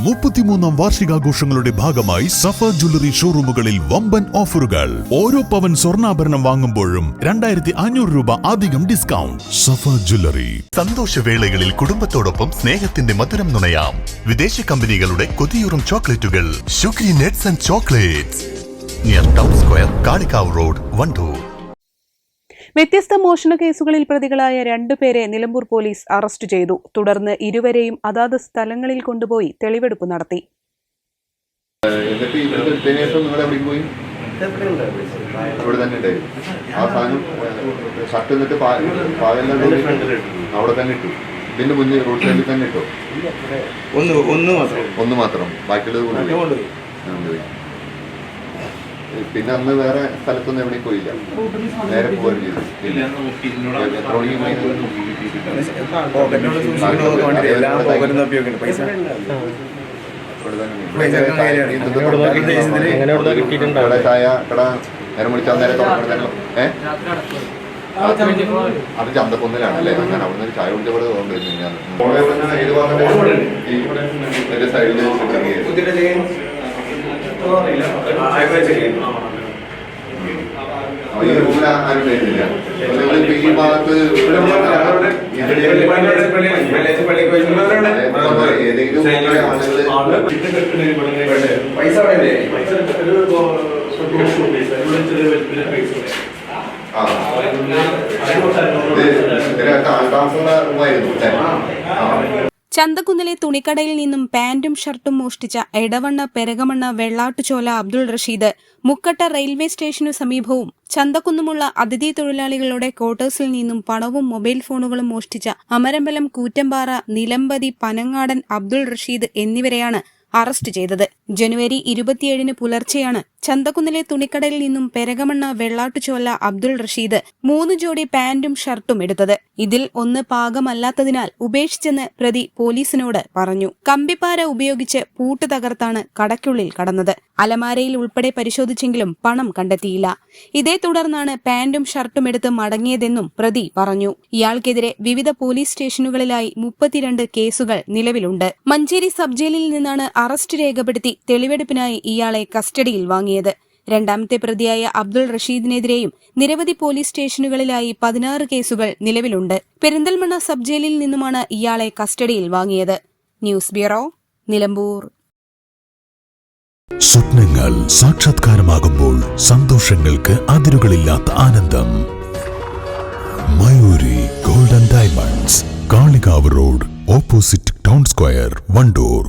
33ാം വാർഷികാഘോഷങ്ങളുടെ ഭാഗമായി സഫ ജ്വല്ലറി ഷോറൂമുകളിൽ വമ്പൻ ഓഫറുകൾ. ഓരോ പവൻ സ്വർണ്ണാഭരണം വാങ്ങുമ്പോഴും 2500 രൂപ അധികം ഡിസ്കൗണ്ട്. സഫ ജ്വല്ലറി. സന്തോഷവേളകളിൽ കുടുംബത്തോടൊപ്പം സ്നേഹത്തിന്റെ മധുരം നുണയാം. വിദേശ കമ്പനികളുടെ കൊതിയൂറും ചോക്ലേറ്റുകൾ. Sugary nuts and chocolates. Near town square, Kalikavu road, Vandoor. വ്യത്യസ്ത മോഷണ കേസുകളിൽ പ്രതികളായ 2 പേരെ നിലമ്പൂർ പോലീസ് അറസ്റ്റ് ചെയ്തു. തുടർന്ന് ഇരുവരെയും അതാത് സ്ഥലങ്ങളിൽ കൊണ്ടുപോയി തെളിവെടുപ്പ് നടത്തി. പിന്നെ അന്ന് വേറെ സ്ഥലത്തൊന്നും എവിടെ പോയില്ല, നേരെ പോവുകയും ചെയ്തു. ചായ കട നേരം വിളിച്ചാൽ നേരെ തുറക്കണല്ലോ. അത് ചന്തക്കൊന്നിലാണ് അല്ലേ? അങ്ങനെ അവിടെ നിന്ന് ചായ കുടിച്ച പോലെ തോന്നുന്നു. ഞാൻ സൈഡിൽ ഈ ഭാഗത്ത് ചന്തക്കുന്നിലെ തുണിക്കടയിൽ നിന്നും പാന്റും ഷർട്ടും മോഷ്ടിച്ച എടവണ്ണ പെരകമണ്ണ വെള്ളാട്ടുചോല അബ്ദുൾ റഷീദ് മുക്കട്ട റെയിൽവേ സ്റ്റേഷനു സമീപവും ചന്തക്കുന്നുമുള്ള അതിഥി തൊഴിലാളികളുടെ ക്വാർട്ടേഴ്സിൽ നിന്നും പണവും മൊബൈൽ ഫോണുകളും മോഷ്ടിച്ച അമരമ്പലം കൂറ്റമ്പാറ നിലമ്പതി പനങ്ങാടൻ അബ്ദുൾ റഷീദ് എന്നിവരെയാണ് അറസ്റ്റ് ചെയ്തത്. ജനുവരി 27 പുലർച്ചെയാണ് ചന്തക്കുന്നിലെ തുണിക്കടയിൽ നിന്നും പെരകമണ്ണ വെള്ളാട്ടുചോല അബ്ദുൾ റഷീദ് 3 ജോഡി പാന്റും ഷർട്ടും എടുത്തത്. ഇതിൽ ഒന്ന് പാകമല്ലാത്തതിനാൽ ഉപേക്ഷിച്ചെന്ന് പ്രതി പോലീസിനോട് പറഞ്ഞു. കമ്പിപ്പാര ഉപയോഗിച്ച് പൂട്ട് തകർത്താണ് കടയ്ക്കുള്ളിൽ കടന്നത്. അലമാരയിൽ ഉൾപ്പെടെ പരിശോധിച്ചെങ്കിലും പണം കണ്ടെത്തിയില്ല. ഇതേ തുടർന്നാണ് പാന്റും ഷർട്ടും എടുത്ത് മടങ്ങിയതെന്നും പ്രതി പറഞ്ഞു. ഇയാൾക്കെതിരെ വിവിധ പോലീസ് സ്റ്റേഷനുകളിലായി 32 കേസുകൾ നിലവിലുണ്ട്. മഞ്ചേരി സബ് ജയിലിൽ നിന്നാണ് അറസ്റ്റ് രേഖപ്പെടുത്തി തെളിവെടുപ്പിനായി ഇയാളെ കസ്റ്റഡിയിൽ വാങ്ങിയത്. രണ്ടാമത്തെ പ്രതിയായ അബ്ദുൾ റഷീദിനെതിരെയും നിരവധി പോലീസ് സ്റ്റേഷനുകളിലായി 16 കേസുകൾ നിലവിലുണ്ട്. പെരിന്തൽമണ്ണ സബ് ജയിലിൽ നിന്നുമാണ് ഇയാളെ കസ്റ്റഡിയിൽ വാങ്ങിയത്. News bureau, Nilambur. സ്വപ്നങ്ങൾ സാക്ഷാത്കാരമാകുമ്പോൾ സന്തോഷങ്ങൾക്ക് അതിരുകളില്ലാത്ത ആനന്ദം. Mayuri golden diamonds, Kalikavu road, opposite town square, Wandoor.